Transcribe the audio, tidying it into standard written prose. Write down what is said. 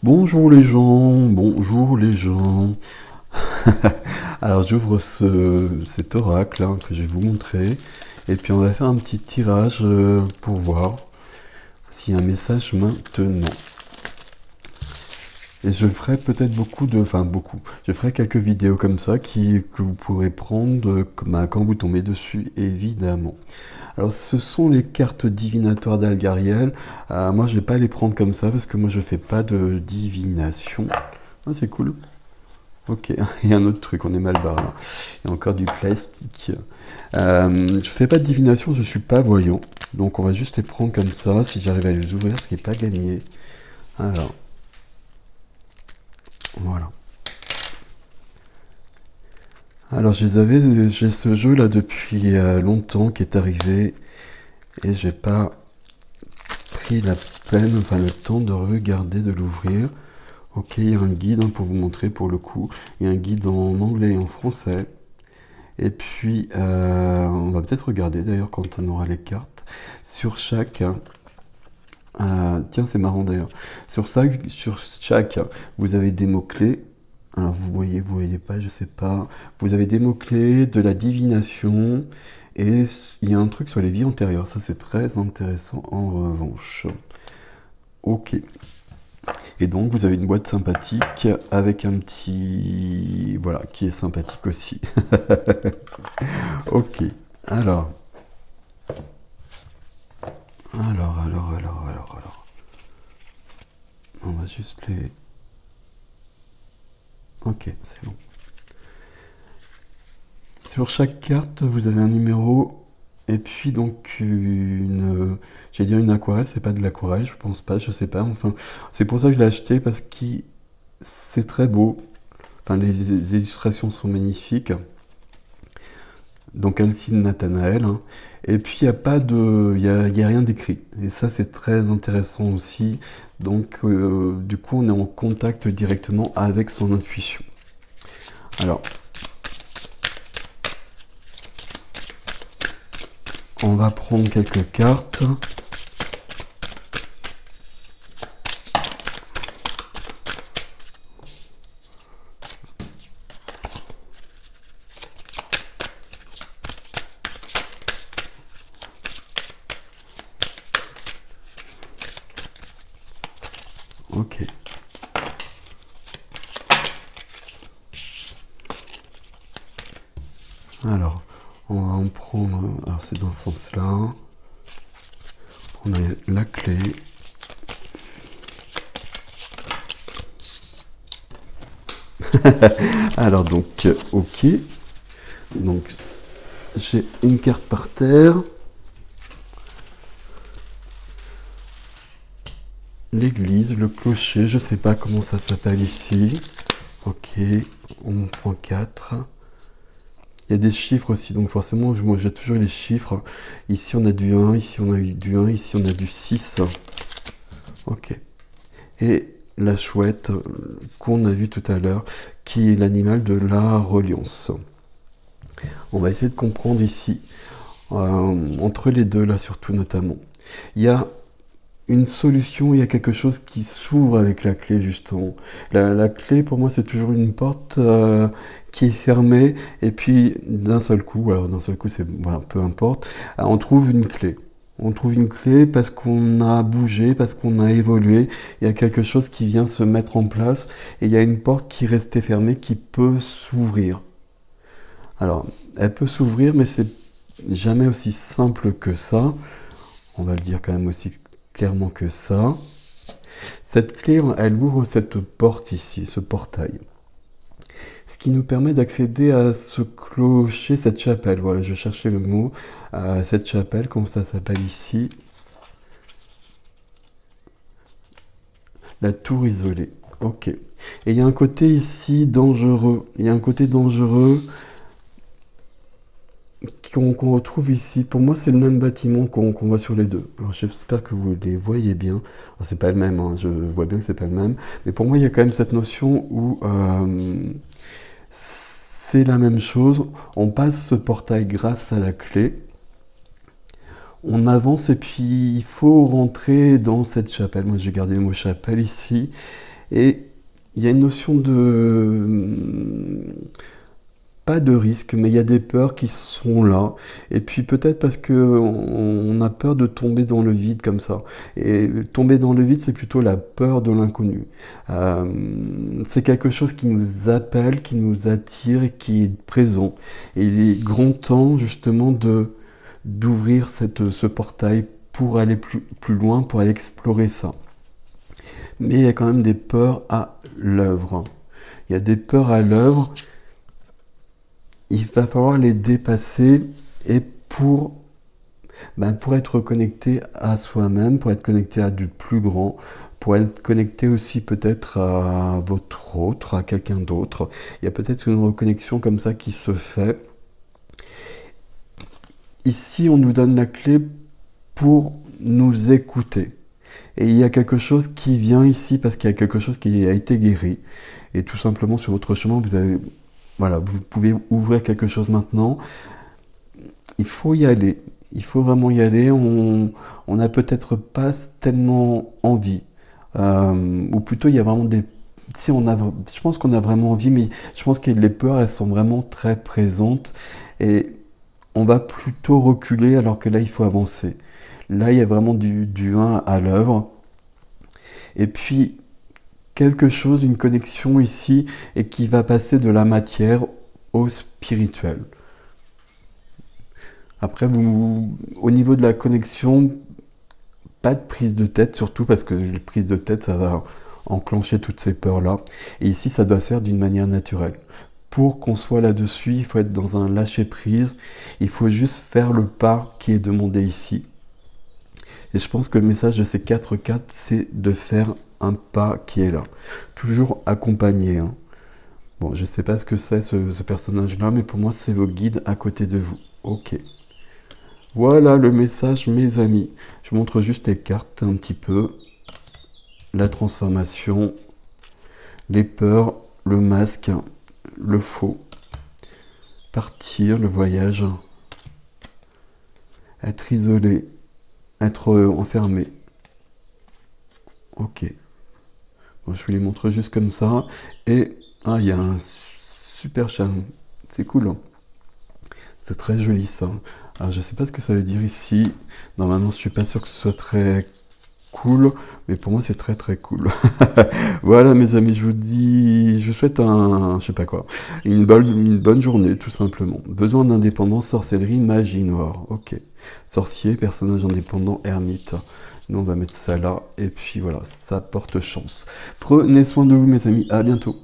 Bonjour les gens, bonjour les gens. Alors j'ouvre cet oracle hein, que je vais vous montrer et puis on va faire un petit tirage pour voir s'il y a un message maintenant. Et je ferai peut-être je ferai quelques vidéos comme ça que vous pourrez prendre quand vous tombez dessus évidemment. Alors ce sont les cartes divinatoires d'Algariel. Moi je vais pas les prendre comme ça parce que moi je fais pas de divination. Ah, c'est cool. Ok, il y a un autre truc, on est mal barré. Il y a encore du plastique. Je fais pas de divination, je suis pas voyant. Donc on va juste les prendre comme ça, si j'arrive à les ouvrir, ce qui n'est pas gagné. Alors, voilà. Alors j'ai ce jeu là depuis longtemps qui est arrivé et j'ai pas pris la peine, enfin le temps de regarder, de l'ouvrir. Ok, il y a un guide hein, pour vous montrer pour le coup. Il y a un guide en anglais et en français. Et puis, on va peut-être regarder d'ailleurs quand on aura les cartes. Sur chaque... tiens, c'est marrant d'ailleurs. Sur chaque, vous avez des mots-clés. Alors, vous voyez pas, je sais pas. Vous avez des mots-clés, de la divination. Et il y a un truc sur les vies antérieures. Ça, c'est très intéressant en revanche. Ok. Et donc, vous avez une boîte sympathique avec un petit... Voilà, qui est sympathique aussi. Ok. Alors. Alors. On va juste les... Ok, c'est bon. Sur chaque carte, vous avez un numéro et puis donc j'allais dire une aquarelle, c'est pas de l'aquarelle, je pense pas, je sais pas. Enfin, c'est pour ça que je l'ai acheté parce que c'est très beau. Enfin, les illustrations sont magnifiques. Donc Alcine Nathanaël. Hein. Et puis il n'y a pas de, y a rien d'écrit. Et ça c'est très intéressant aussi. Donc du coup on est en contact directement avec son intuition. Alors on va prendre quelques cartes. Ok. Alors, on va en prendre... Alors, c'est dans ce sens-là. On a la clé. Alors, donc, ok. Donc, j'ai une carte par terre. L'église, le clocher, je sais pas comment ça s'appelle ici. Ok, on prend 4. Il y a des chiffres aussi, donc forcément, moi j'ai toujours les chiffres. Ici on a du 1, ici on a du 1, ici on a du 6. Ok. Et la chouette qu'on a vue tout à l'heure, qui est l'animal de la reliance. On va essayer de comprendre ici, entre les deux là surtout notamment. Il y a une solution, il y a quelque chose qui s'ouvre avec la clé justement. La clé pour moi c'est toujours une porte qui est fermée et puis d'un seul coup, alors d'un seul coup c'est voilà, peu importe, on trouve une clé. On trouve une clé parce qu'on a bougé, parce qu'on a évolué, il y a quelque chose qui vient se mettre en place et il y a une porte qui restait fermée qui peut s'ouvrir. Alors, elle peut s'ouvrir mais c'est jamais aussi simple que ça. On va le dire quand même aussi clairement que ça. Cette clé, elle ouvre cette porte ici, ce portail. Ce qui nous permet d'accéder à ce clocher, cette chapelle. Voilà, je cherchais le mot. Cette chapelle, comme ça s'appelle ici. La tour isolée. Ok. Et il y a un côté ici dangereux. Il y a un côté dangereux qu'on retrouve ici. Pour moi, c'est le même bâtiment qu'on voit sur les deux. Alors, j'espère que vous les voyez bien. C'est pas le même, hein. Je vois bien que c'est pas le même. Mais pour moi, il y a quand même cette notion où c'est la même chose. On passe ce portail grâce à la clé. On avance et puis il faut rentrer dans cette chapelle. Moi, j'ai gardé le mot chapelle ici. Et il y a une notion de... pas de risque, mais il y a des peurs qui sont là. Et puis peut-être parce que on a peur de tomber dans le vide comme ça. Et tomber dans le vide, c'est plutôt la peur de l'inconnu. C'est quelque chose qui nous appelle, qui nous attire et qui est présent. Et il est grand temps justement de d'ouvrir ce portail pour aller plus loin, pour aller explorer ça. Mais il y a quand même des peurs à l'œuvre. Il y a des peurs à l'œuvre. Il va falloir les dépasser et pour être connecté à soi-même, pour être connecté à du plus grand, pour être connecté aussi peut-être à votre autre, à quelqu'un d'autre. Il y a peut-être une reconnexion comme ça qui se fait. Ici, on nous donne la clé pour nous écouter. Et il y a quelque chose qui vient ici parce qu'il y a quelque chose qui a été guéri. Et tout simplement, sur votre chemin, voilà, vous pouvez ouvrir quelque chose maintenant. Il faut y aller. Il faut vraiment y aller. On n'a peut-être pas tellement envie. Ou plutôt, il y a vraiment des... Si on a, je pense qu'on a vraiment envie, mais je pense que les peurs, elles sont vraiment très présentes. Et on va plutôt reculer alors que là, il faut avancer. Là, il y a vraiment du 1 à l'œuvre. Et puis, quelque chose, une connexion ici, et qui va passer de la matière au spirituel. Après, au niveau de la connexion, pas de prise de tête, surtout parce que les prises de tête, ça va enclencher toutes ces peurs-là. Et ici, ça doit se faire d'une manière naturelle. Pour qu'on soit là-dessus, il faut être dans un lâcher-prise. Il faut juste faire le pas qui est demandé ici. Et je pense que le message de ces 4 cartes, c'est de faire un pas qui est là. Toujours accompagné. Hein. Bon, je ne sais pas ce que c'est ce personnage-là, mais pour moi, c'est vos guides à côté de vous. Ok. Voilà le message, mes amis. Je montre juste les cartes un petit peu. La transformation, les peurs, le masque, le faux, partir, le voyage, être isolé, être enfermé. Ok. Bon, je vous les montre juste comme ça. Et il y a un super chat. C'est cool. Hein. C'est très joli ça. Alors je sais pas ce que ça veut dire ici. Normalement je suis pas sûr que ce soit très cool, mais pour moi c'est très très cool. Voilà mes amis, je vous souhaite je sais pas quoi, une bonne journée tout simplement. Besoin d'indépendance, sorcellerie, magie noire. Ok. Sorcier, personnage indépendant, ermite. Nous on va mettre ça là, et puis voilà, ça porte chance. Prenez soin de vous mes amis, à bientôt.